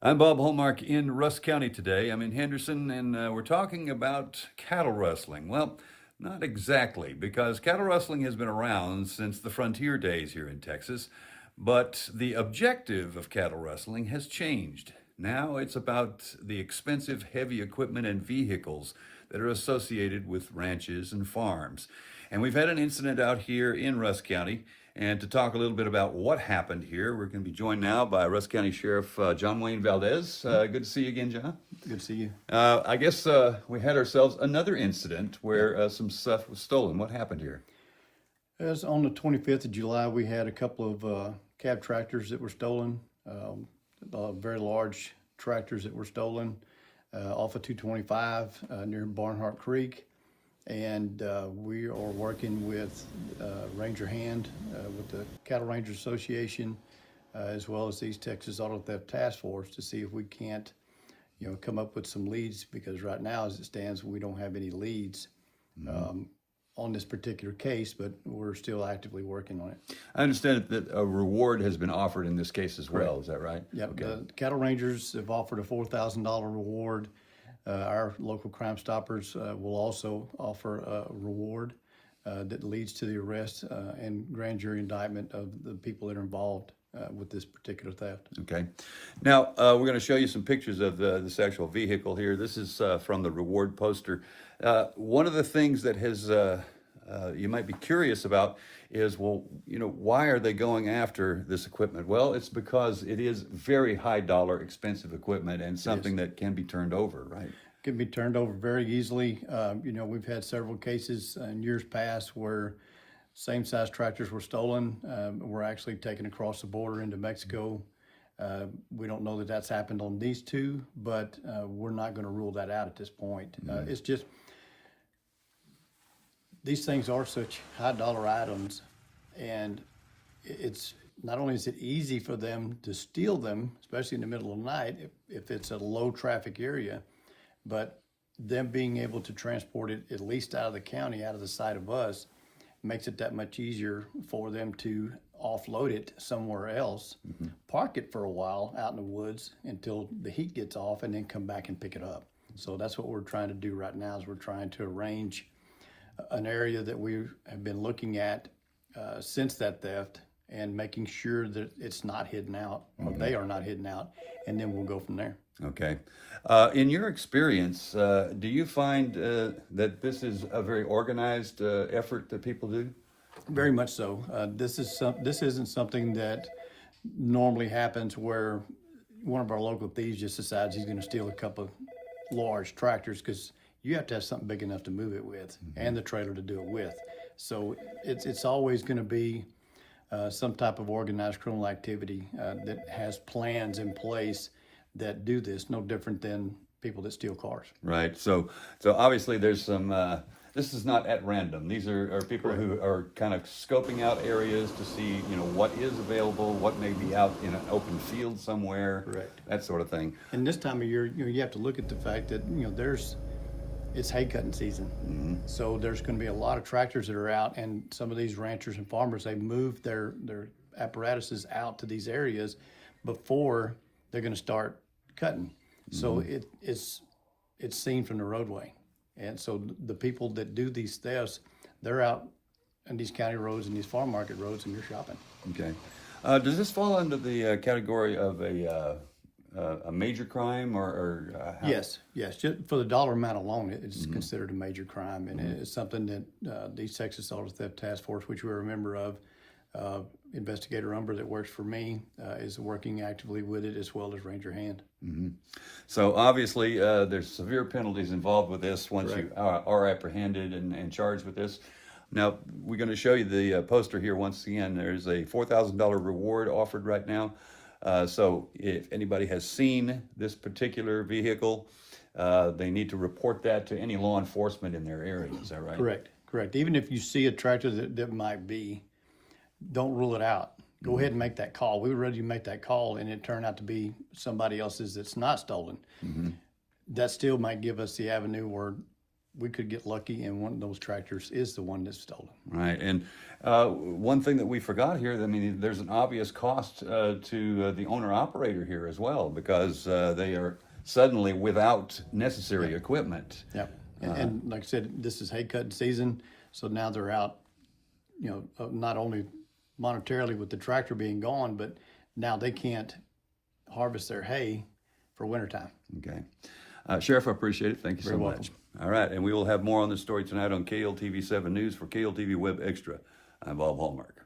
I'm Bob Hallmark in Rusk County today. I'm in Henderson, and we're talking about cattle rustling. Well, not exactly, because cattle rustling has been around since the frontier days here in Texas, but the objective of cattle rustling has changed. Now it's about the expensive heavy equipment and vehicles that are associated with ranches and farms. And we've had an incident out here in Rusk County. And to talk a little bit about what happened here, we're going to be joined now by Rusk County Sheriff John Wayne Valdez. Good to see you again, John. Good to see you. I guess we had ourselves another incident where some stuff was stolen. What happened here? As on the 25th of July, we had a couple of cab tractors that were stolen, very large tractors that were stolen off of 225 near Barnhart Creek. And we are working with Ranger Hand, with the Cattle Rangers Association, as well as the East Texas Auto Theft Task Force to see if we can't, come up with some leads, because right now, as it stands, we don't have any leads on this particular case, but we're still actively working on it. I understand that a reward has been offered in this case as well. Correct. Is that right? Yep. Okay. The Cattle Rangers have offered a $4,000 reward. Our local Crime Stoppers will also offer a reward that leads to the arrest and grand jury indictment of the people that are involved with this particular theft. Okay. Now, we're going to show you some pictures of this actual vehicle here. This is from the reward poster. One of the things that has you might be curious about is, well, why are they going after this equipment? Well, it's because it is very high dollar, expensive equipment and something that can be turned over, right? Can be turned over very easily. We've had several cases in years past where same size tractors were stolen, were actually taken across the border into Mexico. We don't know that that's happened on these two, but we're not going to rule that out at this point. It's just, these things are such high dollar items, and it's not only is it easy for them to steal them, especially in the middle of the night, if it's a low traffic area, but them being able to transport it at least out of the county, out of the sight of us, makes it that much easier for them to offload it somewhere else, park it for a while out in the woods until the heat gets off, and then come back and pick it up. So that's what we're trying to do right now, is we're trying to arrange an area that we have been looking at since that theft, and making sure that it's not hidden out, or they are not hidden out, and then we'll go from there. Okay. In your experience, do you find that this is a very organized effort that people do? Very much so. This isn't something that normally happens where one of our local thieves just decides he's going to steal a couple of large tractors, because you have to have something big enough to move it with, and the trailer to do it with. So it's always going to be some type of organized criminal activity that has plans in place that do this, no different than people that steal cars. Right. So obviously there's some, this is not at random. These are people who are kind of scoping out areas to see, what is available, what may be out in an open field somewhere. Correct. That sort of thing. And this time of year, you have to look at the fact that, it's hay cutting season. So there's going to be a lot of tractors that are out, and some of these ranchers and farmers, they move their apparatuses out to these areas before they're going to start cutting. So it's seen from the roadway. And so the people that do these thefts, they're out on these county roads and these farm market roads, and you're shopping. Okay. Does this fall under the category of a major crime, or how? Yes. Just for the dollar amount alone, it's considered a major crime, and it's something that the East Texas Auto Theft Task Force, which we're a member of, Investigator Umber that works for me, is working actively with it, as well as Ranger Hand. So obviously there's severe penalties involved with this once Correct. you are apprehended and charged with this. Now, we're going to show you the poster here once again. There's a $4,000 reward offered right now. So if anybody has seen this particular vehicle, they need to report that to any law enforcement in their area. Is that right? Correct. Even if you see a tractor that might be, don't rule it out. Go ahead and make that call. We were ready to make that call, and it turned out to be somebody else's that's not stolen. That still might give us the avenue where we could get lucky and one of those tractors is the one that's stolen. Right. And one thing that we forgot here, I mean, there's an obvious cost to the owner-operator here as well, because they are suddenly without necessary equipment. Yeah. And like I said, this is hay cutting season, so now they're out, not only monetarily with the tractor being gone, but now they can't harvest their hay for wintertime. Okay. Sheriff, I appreciate it. Thank you so Very much. All right. And we will have more on this story tonight on KLTV 7 News. For KLTV Web Extra, I'm Bob Hallmark.